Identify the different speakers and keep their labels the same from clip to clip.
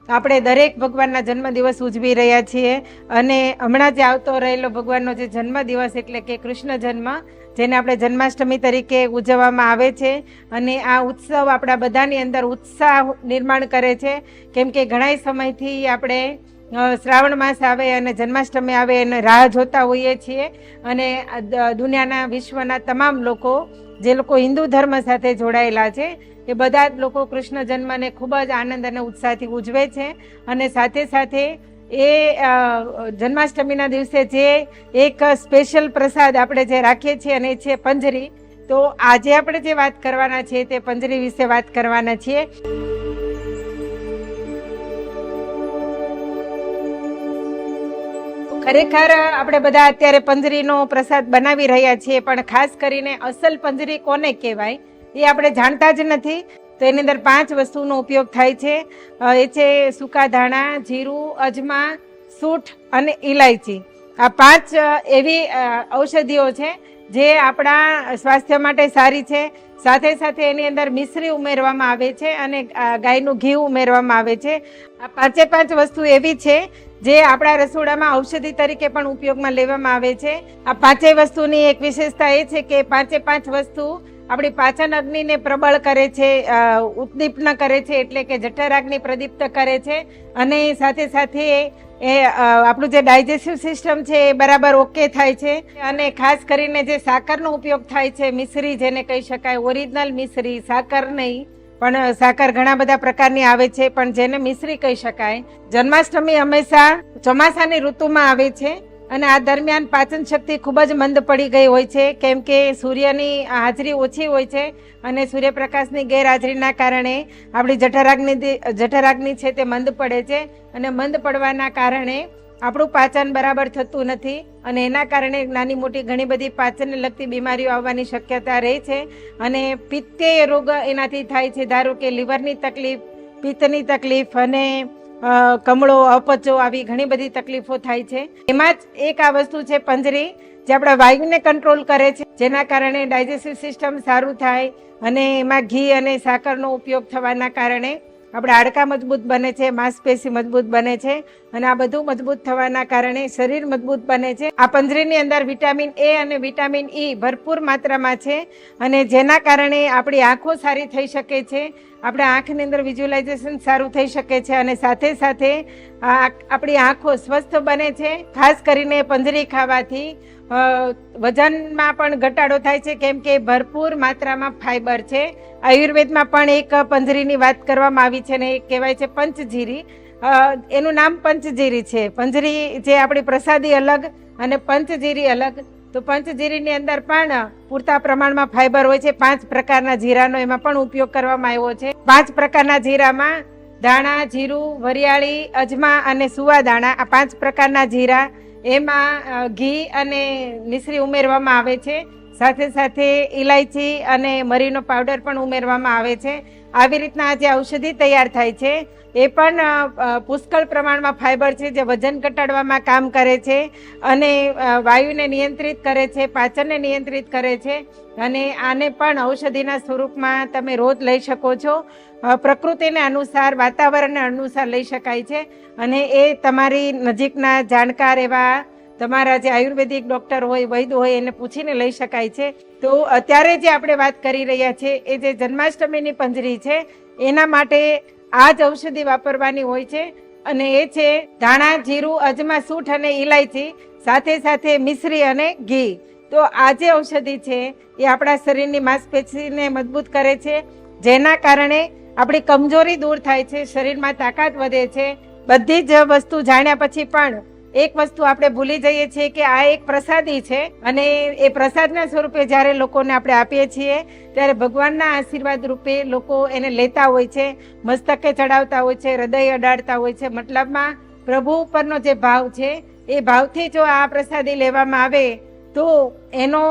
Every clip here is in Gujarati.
Speaker 1: આપણે દરેક ભગવાનના જન્મદિવસ ઉજવી રહ્યા છીએ અને હમણાં જ આવતો રહેલો ભગવાનનો જે જન્મદિવસ એટલે કે કૃષ્ણ જન્મ, જેને આપણે જન્માષ્ટમી તરીકે ઉજવવામાં આવે છે. અને આ ઉત્સવ આપણા બધાની અંદર ઉત્સાહ નિર્માણ કરે છે, કેમ કે ઘણા સમયથી આપણે શ્રાવણ માસ આવે અને જન્માષ્ટમી આવે એને રાહ જોતા હોઈએ છીએ. અને દુનિયાના વિશ્વના તમામ લોકો, જે લોકો હિન્દુ ધર્મ સાથે જોડાયેલા છે, એ બધા જ લોકો કૃષ્ણ જન્મને ખૂબ જ આનંદ અને ઉત્સાહથી ઉજવે છે. અને સાથે સાથે એ જન્માષ્ટમીના દિવસે જે એક સ્પેશિયલ પ્રસાદ આપણે જે રાખીએ છીએ અને એ છે પંજરી. તો આજે આપણે જે વાત કરવાના છીએ તે પંજરી વિશે વાત કરવાના છીએ. ખરેખર આપણે બધા અત્યારે પંજરીનો પ્રસાદ બનાવી રહ્યા છીએ, પણ ખાસ કરીને અસલ પંજરી કોને કહેવાય એ આપણે જાણતા જ નથી. તો એની અંદર 5 વસ્તુનો ઉપયોગ થાય છે. એ છે સૂકા ધાણા, જીરું, અજમા, સૂંઠ અને ઇલાયચી. આ 5 એવી ઔષધિઓ છે જે આપણા સ્વાસ્થ્ય માટે સારી છે. સાથે સાથે એની અંદર મિશ્રી ઉમેરવામાં આવે છે અને ગાયનું ઘી ઉમેરવામાં આવે છે. આ 5 વસ્તુ એવી છે જે આપણા રસોડામાં ઔષધિ તરીકે પણ ઉપયોગમાં લેવામાં આવે છે. આ 5 વસ્તુની એક વિશેષતા એ છે કે 5 વસ્તુ આપણી પાચન અગ્નિને પ્રબળ કરે છે, ઉદ્દીપન કરે છે, એટલે કે જઠરાગ્નિ પ્રદીપ્ત કરે છે. અને સાથે સાથે એ આપણું જે ડાયજેસ્ટિવ સિસ્ટમ છે એ બરાબર ઓકે થાય છે. અને ખાસ કરીને જે સાકરનો ઉપયોગ થાય છે, મિશ્રી જેને કહી શકાય, ઓરિજિનલ મિશ્રી, સાકર નહીં, પણ સાકર ઘણા બધા પ્રકારની આવે છે, પણ જેને મિશ્રી કહી શકાય. જન્માષ્ટમી હંમેશા ચોમાસાની ઋતુમાં આવે છે અને આ દરમિયાન પાચન શક્તિ ખૂબ જ મંદ પડી ગઈ હોય છે, કેમ કે સૂર્યની હાજરી ઓછી હોય છે અને સૂર્યપ્રકાશની ગેરહાજરીના કારણે આપણી જઠરાગ્નિ છે તે મંદ પડે છે. અને મંદ પડવાના કારણે આપણું પાચન બરાબર થતું નથી અને એના કારણે નાની મોટી ઘણી બધી પાચનને લગતી બીમારીઓ આવવાની શક્યતા રહે છે. અને પિત્તીય રોગ એનાથી થાય છે, ધારો કે લીવરની તકલીફ, પિત્તની તકલીફ અને કમળો, અપચો, આવી ઘણી બધી તકલીફો થાય છે. એમાં જ એક આ વસ્તુ છે પંજરી, જે આપણા વાયુને કંટ્રોલ કરે છે, જેના કારણે ડાયજેસ્ટિવ સિસ્ટમ સારું થાય. અને એમાં ઘી અને સાકરનો ઉપયોગ થવાના કારણે આપણા હાડકાં મજબૂત બને છે, માંસપેશી મજબૂત બને છે અને આ બધું મજબૂત થવાના કારણે શરીર મજબૂત બને છે. આ પંજરીની અંદર વિટામિન એ અને વિટામિન ઈ ભરપૂર માત્રામાં છે અને જેના કારણે આપણી આંખો સારી થઈ શકે છે, આપણા આંખની અંદર વિઝ્યુલાઇઝેશન સારું થઈ શકે છે અને સાથે સાથે આપણી આંખો સ્વસ્થ બને છે. ખાસ કરીને પંજરી ખાવાથી વજનમાં પણ ઘટાડો થાય છે, કેમ કે ભરપૂર માત્રામાં ફાઈબર છે. આયુર્વેદમાં પણ એક પંજરીની વાત કરવામાં આવી છે ને એ કહેવાય છે પંચજીરી. એનું નામ પંચજીરી છે. પંજરી જે આપણી પ્રસાદી અલગ અને પંચજીરી અલગ. તો પંચજીરીની અંદર પણ પૂરતા પ્રમાણમાં ફાઈબર હોય છે. 5 પ્રકારના જીરાનો એમાં પણ ઉપયોગ કરવામાં આવ્યો છે. 5 પ્રકારના જીરામાં ધાણા, જીરું, વરિયાળી, અજમા અને સુવા દાણા, આ 5 પ્રકારના જીરા, એમાં ઘી અને મિશ્રી ઉમેરવામાં આવે છે. સાથે સાથે ઇલાયચી અને મરીનો પાવડર પણ ઉમેરવામાં આવે છે. આવી રીતના જે ઔષધિ તૈયાર થાય છે એ પણ પુષ્કળ પ્રમાણમાં ફાઈબર છે, જે વજન ઘટાડવામાં કામ કરે છે અને વાયુને નિયંત્રિત કરે છે, પાચનને નિયંત્રિત કરે છે. અને આને પણ ઔષધિના સ્વરૂપમાં તમે રોજ લઈ શકો છો. પ્રકૃતિને અનુસાર, વાતાવરણને અનુસાર લઈ શકાય છે અને એ તમારી નજીકના જાણકાર એવા તમારા જે આયુર્વેદિક ડૉક્ટર હોય, વૈદ હોય, એને પૂછીને લઈ શકાય છે. તો અત્યારે જે આપણે વાત કરી રહ્યા છીએ એ જે જન્માષ્ટમીની પંજરી છે એના માટે આ જ ઔષધિ વાપરવાની હોય છે અને એ છે ધાણા, જીરું, અજમા, સૂંઠ અને ઇલાયચી, સાથે સાથે મિશ્રી અને ઘી. તો આ જે ઔષધિ છે એ આપણા શરીરની માંસપેશીને મજબૂત કરે છે, જેના કારણે આપણી કમજોરી દૂર થાય છે, શરીરમાં તાકાત વધે છે. બધી જ વસ્તુ જાણ્યા પછી પણ એક વસ્તુ આપણે ભૂલી જઈએ છીએ કે આ એક પ્રસાદી છે અને એ પ્રસાદના સ્વરૂપે જ્યારે લોકોને આપણે આપીએ છીએ ત્યારે ભગવાનના આશીર્વાદ રૂપે લોકો એને લેતા હોય છે, મસ્તકે ચડાવતા હોય છે, હૃદય અડાડતા હોય છે. મતલબમાં પ્રભુ ઉપરનો જે ભાવ છે એ ભાવથી જો આ પ્રસાદી લેવામાં આવે તો એનો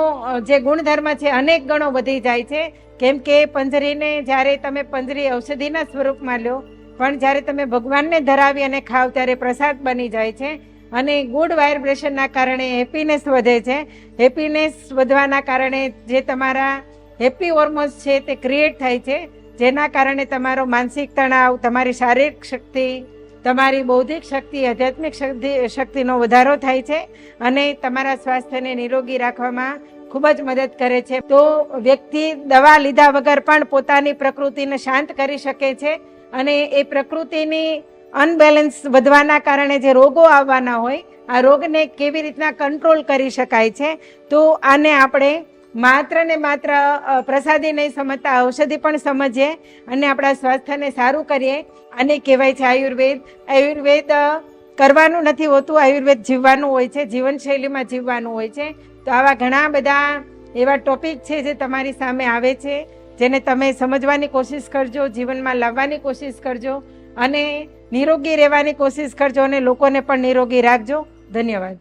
Speaker 1: જે ગુણધર્મ છે અનેક ગણો વધી જાય છે. કેમ કે પંજરીને જ્યારે તમે પંજરી ઔષધિના સ્વરૂપમાં લો, પણ જ્યારે તમે ભગવાનને ધરાવી અને ખાવ ત્યારે પ્રસાદ બની જાય છે અને ગુડ વાઇબ્રેશનના કારણે હેપીનેસ વધે છે. હેપીનેસ વધવાના કારણે જે તમારા હેપી હોર્મોન્સ છે તે ક્રિએટ થાય છે, જેના કારણે તમારો માનસિક તણાવ, તમારી શારીરિક શક્તિ, તમારી બૌદ્ધિક શક્તિ, આધ્યાત્મિક શક્તિનો વધારો થાય છે અને તમારા સ્વાસ્થ્યને નિરોગી રાખવામાં ખૂબ જ મદદ કરે છે. તો વ્યક્તિ દવા લીધા વગર પણ પોતાની પ્રકૃતિને શાંત કરી શકે છે અને એ પ્રકૃતિની અનબેલેન્સ વધવાના કારણે જે રોગો આવવાના હોય આ રોગને કેવી રીતના કંટ્રોલ કરી શકાય છે. તો આને આપણે માત્ર ને માત્ર પ્રસાદી નહીં સમજતા ઔષધિ પણ સમજીએ અને આપણા સ્વાસ્થ્યને સારું કરીએ. આને કહેવાય છે આયુર્વેદ. આયુર્વેદ કરવાનું નથી હોતું, આયુર્વેદ જીવવાનું હોય છે, જીવનશૈલીમાં જીવવાનું હોય છે. તો આવા ઘણા બધા એવા ટોપિક છે જે તમારી સામે આવે છે, જેને તમે સમજવાની કોશિશ કરજો, જીવનમાં લાવવાની કોશિશ કરજો અને નિરોગી રહેવાની કોશિશ કરજો અને લોકોને પણ નિરોગી રાખજો. ધન્યવાદ.